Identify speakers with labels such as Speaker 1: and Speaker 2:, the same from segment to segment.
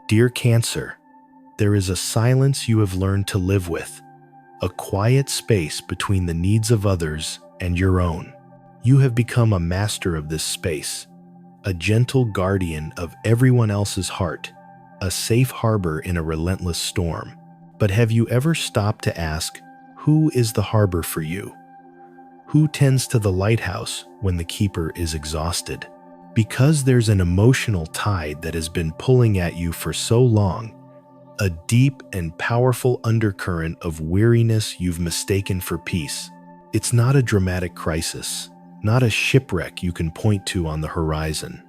Speaker 1: Dear Cancer, there is a silence you have learned to live with, a quiet space between the needs of others and your own. You have become a master of this space, a gentle guardian of everyone else's heart, a safe harbor in a relentless storm. But have you ever stopped to ask, who is the harbor for you? Who tends to the lighthouse when the keeper is exhausted? Because there's an emotional tide that has been pulling at you for so long, a deep and powerful undercurrent of weariness you've mistaken for peace. It's not a dramatic crisis, not a shipwreck you can point to on the horizon.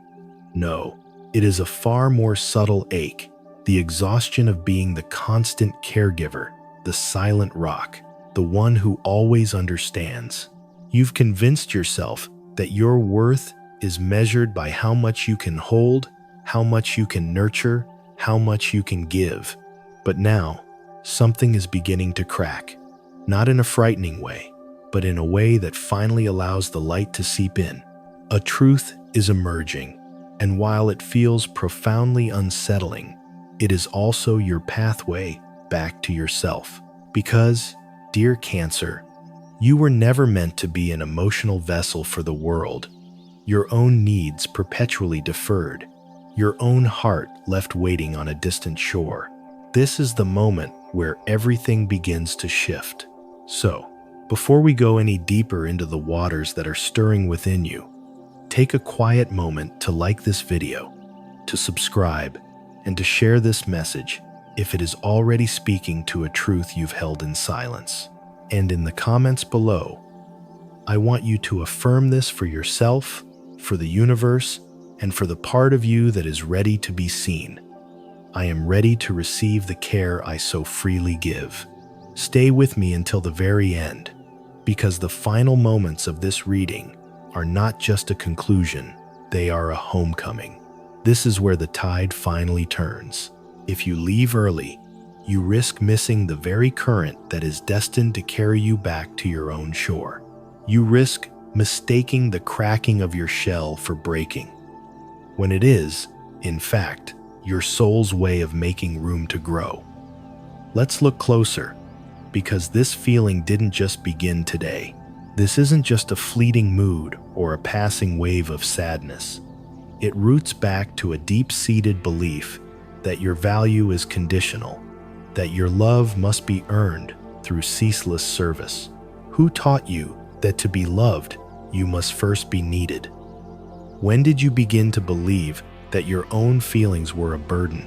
Speaker 1: No, it is a far more subtle ache, the exhaustion of being the constant caregiver, the silent rock, the one who always understands. You've convinced yourself that your worth is measured by how much you can hold, how much you can nurture, how much you can give. But now, something is beginning to crack, not in a frightening way, but in a way that finally allows the light to seep in. A truth is emerging, and while it feels profoundly unsettling, it is also your pathway back to yourself. Because, dear Cancer, you were never meant to be an emotional vessel for the world. Your own needs perpetually deferred, your own heart left waiting on a distant shore. This is the moment where everything begins to shift. So, before we go any deeper into the waters that are stirring within you, take a quiet moment to like this video, to subscribe, and to share this message if it is already speaking to a truth you've held in silence. And in the comments below, I want you to affirm this for yourself, for the universe, and for the part of you that is ready to be seen. I am ready to receive the care I so freely give. Stay with me until the very end, because the final moments of this reading are not just a conclusion, they are a homecoming. This is where the tide finally turns. If you leave early, you risk missing the very current that is destined to carry you back to your own shore. You risk mistaking the cracking of your shell for breaking, when it is, in fact, your soul's way of making room to grow. Let's look closer, because this feeling didn't just begin today. This isn't just a fleeting mood or a passing wave of sadness. It roots back to a deep-seated belief that your value is conditional, that your love must be earned through ceaseless service. Who taught you that to be loved, you must first be needed? When did you begin to believe that your own feelings were a burden,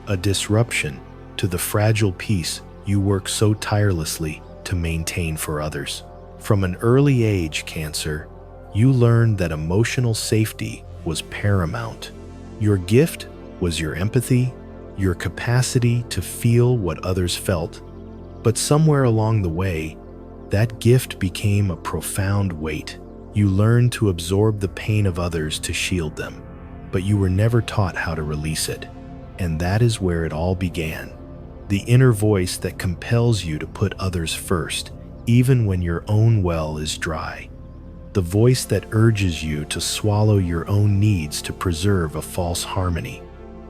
Speaker 1: a disruption to the fragile peace you work so tirelessly to maintain for others? From an early age, Cancer, you learned that emotional safety was paramount. Your gift was your empathy, your capacity to feel what others felt. But somewhere along the way, that gift became a profound weight. You learned to absorb the pain of others to shield them, but you were never taught how to release it. And that is where it all began. The inner voice that compels you to put others first, even when your own well is dry. The voice that urges you to swallow your own needs to preserve a false harmony.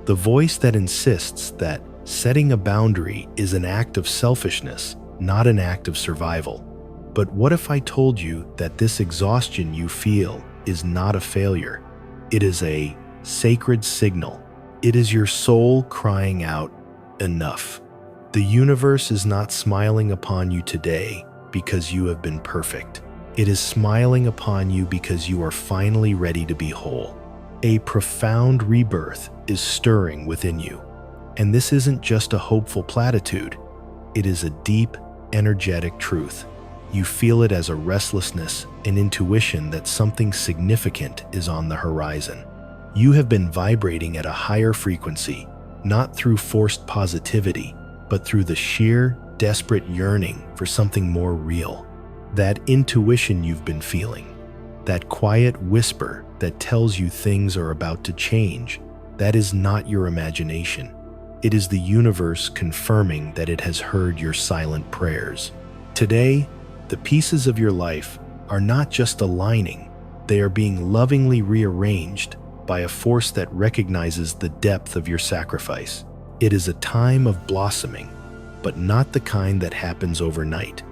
Speaker 1: The voice that insists that setting a boundary is an act of selfishness, not an act of survival. But what if I told you that this exhaustion you feel is not a failure? It is a sacred signal. It is your soul crying out, enough. The universe is not smiling upon you today because you have been perfect. It is smiling upon you because you are finally ready to be whole. A profound rebirth is stirring within you. And this isn't just a hopeful platitude. It is a deep, energetic truth. You feel it as a restlessness, an intuition that something significant is on the horizon. You have been vibrating at a higher frequency, not through forced positivity, but through the sheer, desperate yearning for something more real. That intuition you've been feeling, that quiet whisper that tells you things are about to change, that is not your imagination. It is the universe confirming that it has heard your silent prayers. Today, the pieces of your life are not just aligning, they are being lovingly rearranged by a force that recognizes the depth of your sacrifice. It is a time of blossoming, but not the kind that happens overnight.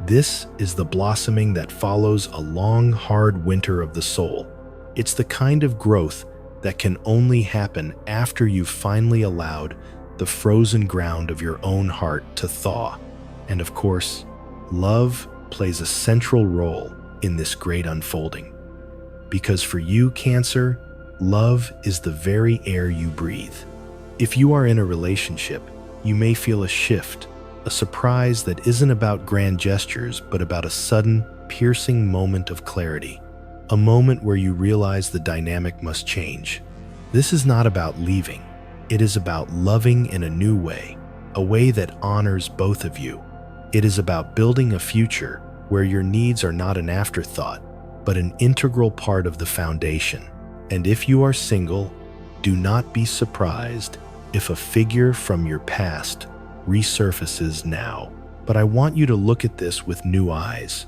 Speaker 1: This is the blossoming that follows a long, hard winter of the soul. It's the kind of growth that can only happen after you've finally allowed the frozen ground of your own heart to thaw. And of course, love plays a central role in this great unfolding. Because for you, Cancer, love is the very air you breathe. If you are in a relationship, you may feel a shift, a surprise that isn't about grand gestures, but about a sudden, piercing moment of clarity. A moment where you realize the dynamic must change. This is not about leaving. It is about loving in a new way, a way that honors both of you. It is about building a future where your needs are not an afterthought, but an integral part of the foundation. And if you are single, do not be surprised if a figure from your past resurfaces now. But I want you to look at this with new eyes.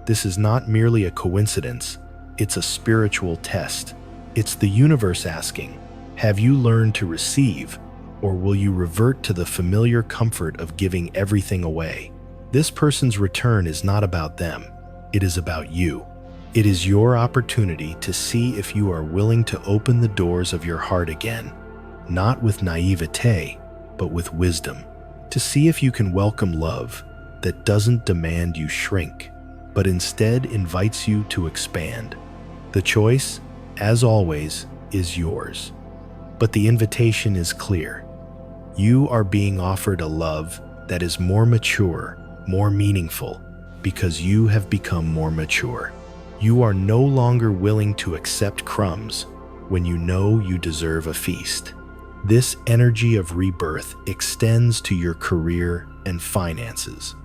Speaker 1: This is not merely a coincidence, it's a spiritual test. It's the universe asking, have you learned to receive, or will you revert to the familiar comfort of giving everything away? This person's return is not about them, it is about you. It is your opportunity to see if you are willing to open the doors of your heart again, not with naivete, but with wisdom. To see if you can welcome love that doesn't demand you shrink, but instead invites you to expand. The choice, as always, is yours. But the invitation is clear. You are being offered a love that is more mature, more meaningful, because you have become more mature. You are no longer willing to accept crumbs when you know you deserve a feast. This energy of rebirth extends to your career and finances.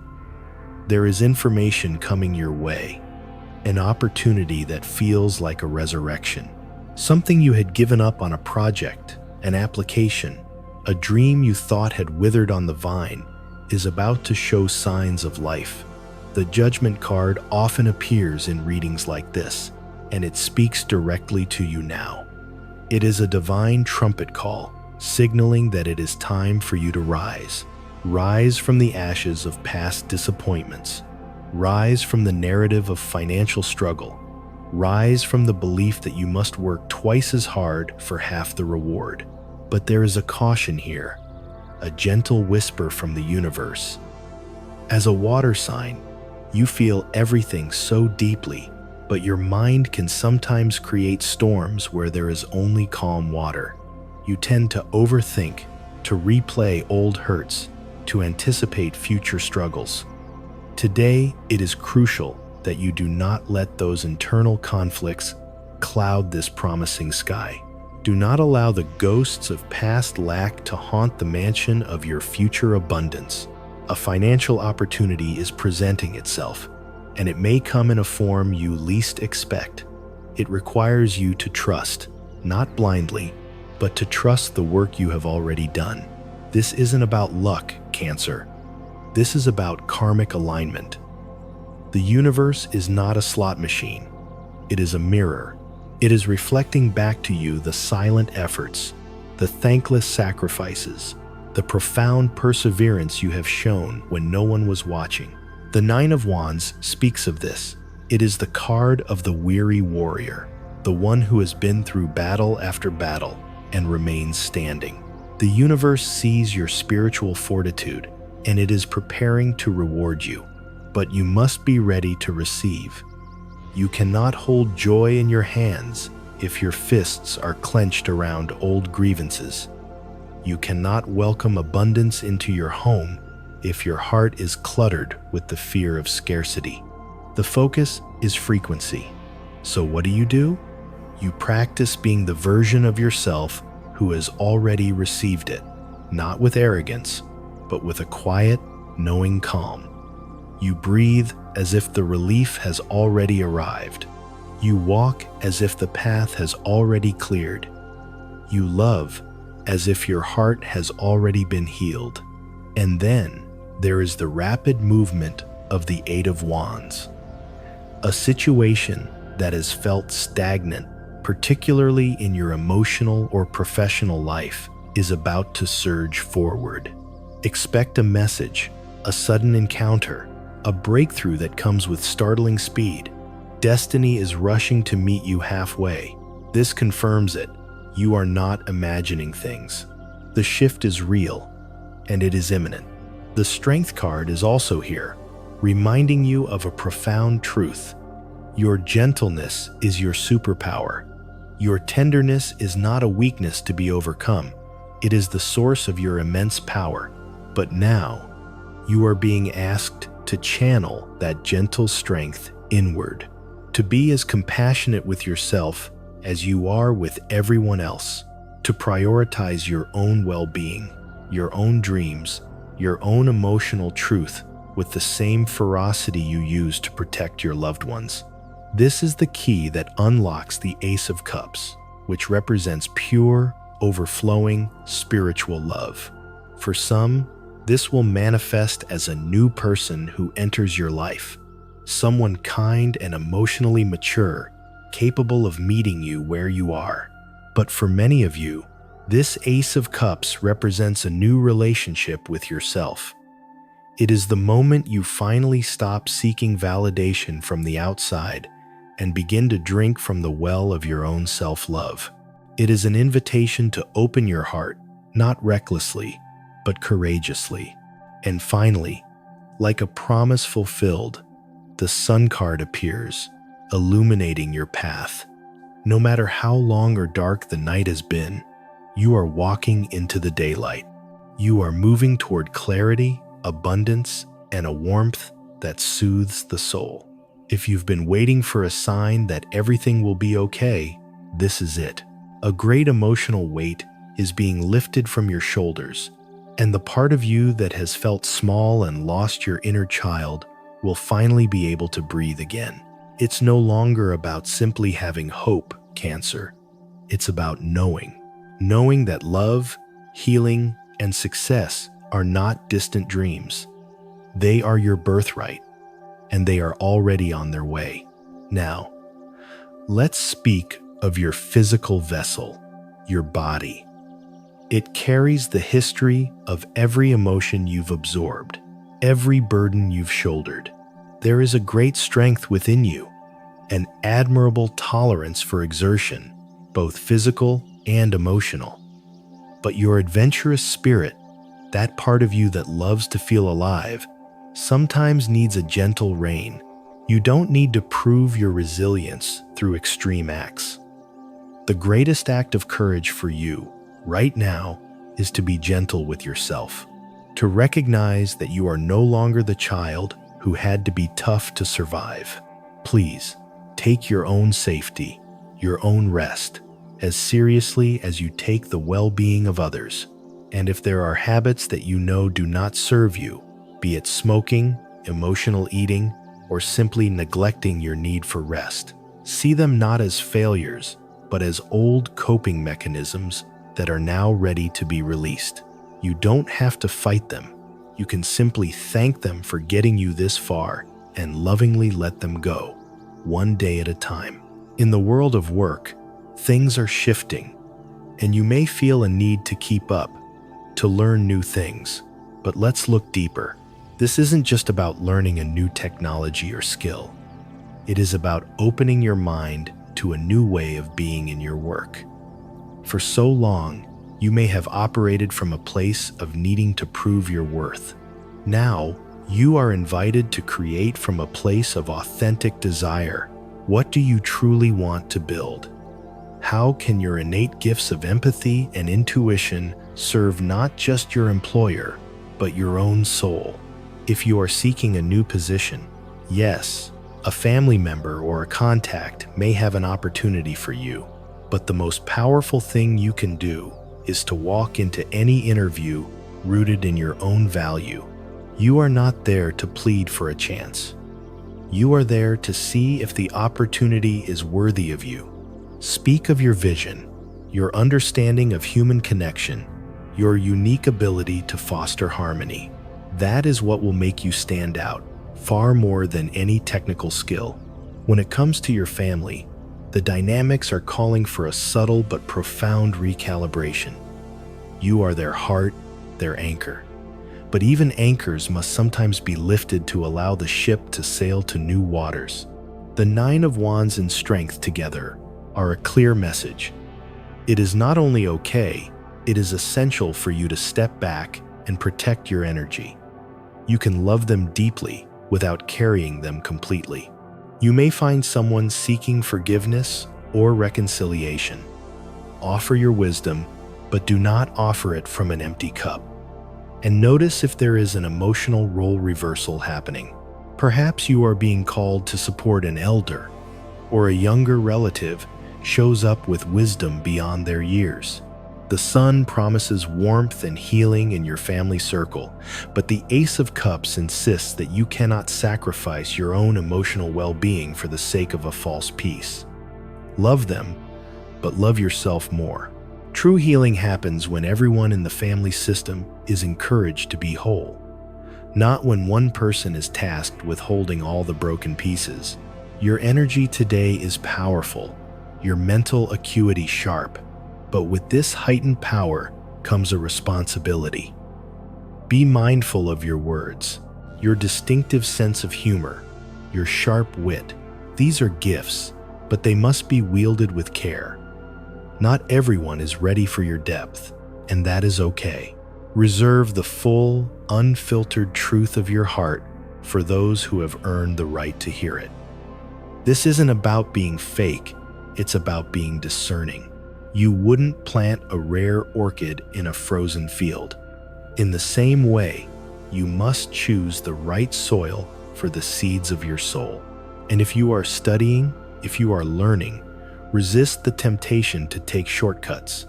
Speaker 1: There is information coming your way, an opportunity that feels like a resurrection. Something you had given up on, a project, an application, a dream you thought had withered on the vine, is about to show signs of life. The Judgment card often appears in readings like this, and it speaks directly to you now. It is a divine trumpet call, signaling that it is time for you to rise. Rise from the ashes of past disappointments. Rise from the narrative of financial struggle. Rise from the belief that you must work twice as hard for half the reward. But there is a caution here, a gentle whisper from the universe. As a water sign, you feel everything so deeply, but your mind can sometimes create storms where there is only calm water. You tend to overthink, to replay old hurts, to anticipate future struggles. Today, it is crucial that you do not let those internal conflicts cloud this promising sky. Do not allow the ghosts of past lack to haunt the mansion of your future abundance. A financial opportunity is presenting itself, and it may come in a form you least expect. It requires you to trust, not blindly, but to trust the work you have already done. This isn't about luck, Cancer. This is about karmic alignment. The universe is not a slot machine. It is a mirror. It is reflecting back to you the silent efforts, the thankless sacrifices, the profound perseverance you have shown when no one was watching. The Nine of Wands speaks of this. It is the card of the weary warrior, the one who has been through battle after battle and remains standing. The universe sees your spiritual fortitude, and it is preparing to reward you. But you must be ready to receive. You cannot hold joy in your hands if your fists are clenched around old grievances. You cannot welcome abundance into your home if your heart is cluttered with the fear of scarcity. The focus is frequency. So what do? You practice being the version of yourself who has already received it, not with arrogance, but with a quiet, knowing calm. You breathe as if the relief has already arrived. You walk as if the path has already cleared. You love as if your heart has already been healed. And then there is the rapid movement of the Eight of Wands. A situation that has felt stagnant, particularly in your emotional or professional life, is about to surge forward. Expect a message, a sudden encounter, a breakthrough that comes with startling speed. Destiny is rushing to meet you halfway. This confirms it. You are not imagining things. The shift is real, and it is imminent. The Strength card is also here, reminding you of a profound truth. Your gentleness is your superpower. Your tenderness is not a weakness to be overcome. It is the source of your immense power. But now, you are being asked to channel that gentle strength inward, to be as compassionate with yourself as you are with everyone else, to prioritize your own well-being, your own dreams, your own emotional truth with the same ferocity you use to protect your loved ones. This is the key that unlocks the Ace of Cups, which represents pure, overflowing, spiritual love. For some, this will manifest as a new person who enters your life, someone kind and emotionally mature, capable of meeting you where you are. But for many of you, this Ace of Cups represents a new relationship with yourself. It is the moment you finally stop seeking validation from the outside and begin to drink from the well of your own self-love. It is an invitation to open your heart, not recklessly, but courageously. And finally, like a promise fulfilled, the Sun card appears, illuminating your path. No matter how long or dark the night has been, you are walking into the daylight. You are moving toward clarity, abundance, and a warmth that soothes the soul. If you've been waiting for a sign that everything will be okay, this is it. A great emotional weight is being lifted from your shoulders, and the part of you that has felt small and lost your inner child will finally be able to breathe again. It's no longer about simply having hope, Cancer. It's about knowing that love, healing, and success are not distant dreams. They are your birthright, and they are already on their way. Now, let's speak of your physical vessel, your body. It carries the history of every emotion you've absorbed, every burden you've shouldered. There is a great strength within you, an admirable tolerance for exertion, both physical and emotional. But your adventurous spirit, that part of you that loves to feel alive, sometimes needs a gentle rein. You don't need to prove your resilience through extreme acts. The greatest act of courage for you, right now, is to be gentle with yourself, to recognize that you are no longer the child who had to be tough to survive. Please, take your own safety, your own rest, as seriously as you take the well-being of others. And if there are habits that you know do not serve you, be it smoking, emotional eating, or simply neglecting your need for rest, see them not as failures, but as old coping mechanisms that are now ready to be released. You don't have to fight them. You can simply thank them for getting you this far and lovingly let them go, one day at a time. In the world of work, things are shifting, and you may feel a need to keep up, to learn new things. But let's look deeper. This isn't just about learning a new technology or skill. It is about opening your mind to a new way of being in your work. For so long, you may have operated from a place of needing to prove your worth. Now, you are invited to create from a place of authentic desire. What do you truly want to build? How can your innate gifts of empathy and intuition serve not just your employer, but your own soul? If you are seeking a new position, yes, a family member or a contact may have an opportunity for you, but the most powerful thing you can do is to walk into any interview rooted in your own value. You are not there to plead for a chance. You are there to see if the opportunity is worthy of you. Speak of your vision, your understanding of human connection, your unique ability to foster harmony. That is what will make you stand out, far more than any technical skill. When it comes to your family, the dynamics are calling for a subtle but profound recalibration. You are their heart, their anchor. But even anchors must sometimes be lifted to allow the ship to sail to new waters. The Nine of Wands and Strength together are a clear message. It is not only okay, it is essential for you to step back and protect your energy. You can love them deeply without carrying them completely. You may find someone seeking forgiveness or reconciliation. Offer your wisdom, but do not offer it from an empty cup. And notice if there is an emotional role reversal happening. Perhaps you are being called to support an elder, or a younger relative shows up with wisdom beyond their years. The sun promises warmth and healing in your family circle, but the Ace of Cups insists that you cannot sacrifice your own emotional well-being for the sake of a false peace. Love them, but love yourself more. True healing happens when everyone in the family system is encouraged to be whole, not when one person is tasked with holding all the broken pieces. Your energy today is powerful, your mental acuity sharp, but with this heightened power comes a responsibility. Be mindful of your words, your distinctive sense of humor, your sharp wit. These are gifts, but they must be wielded with care. Not everyone is ready for your depth, and that is okay. Reserve the full, unfiltered truth of your heart for those who have earned the right to hear it. This isn't about being fake, it's about being discerning. You wouldn't plant a rare orchid in a frozen field. In the same way, you must choose the right soil for the seeds of your soul. And if you are studying, if you are learning, resist the temptation to take shortcuts.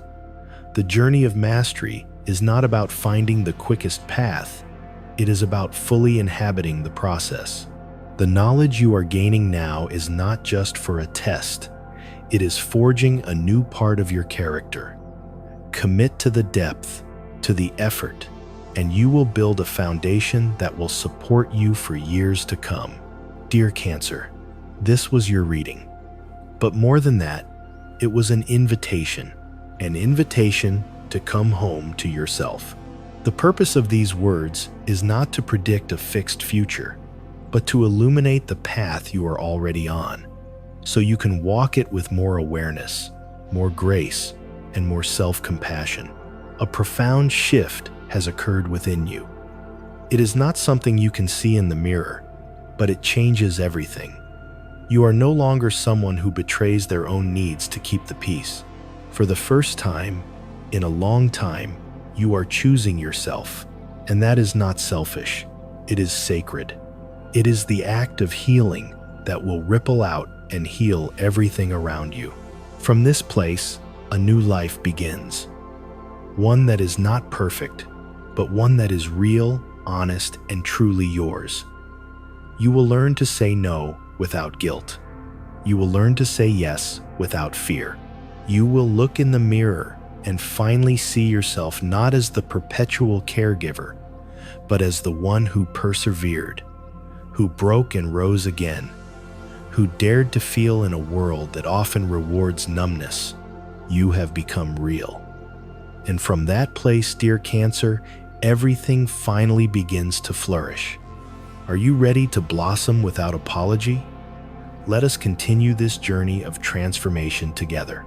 Speaker 1: The journey of mastery is not about finding the quickest path. It is about fully inhabiting the process. The knowledge you are gaining now is not just for a test. It is forging a new part of your character. Commit to the depth, to the effort, and you will build a foundation that will support you for years to come. Dear Cancer, this was your reading. But more than that, it was an invitation to come home to yourself. The purpose of these words is not to predict a fixed future, but to illuminate the path you are already on, so you can walk it with more awareness, more grace, and more self-compassion. A profound shift has occurred within you. It is not something you can see in the mirror, but it changes everything. You are no longer someone who betrays their own needs to keep the peace. For the first time in a long time, you are choosing yourself, and that is not selfish. It is sacred. It is the act of healing that will ripple out and heal everything around you. From this place, a new life begins. One that is not perfect, but one that is real, honest, and truly yours. You will learn to say no without guilt. You will learn to say yes without fear. You will look in the mirror and finally see yourself not as the perpetual caregiver, but as the one who persevered, who broke and rose again, who dared to feel in a world that often rewards numbness. You have become real. And from that place, dear Cancer, everything finally begins to flourish. Are you ready to blossom without apology? Let us continue this journey of transformation together.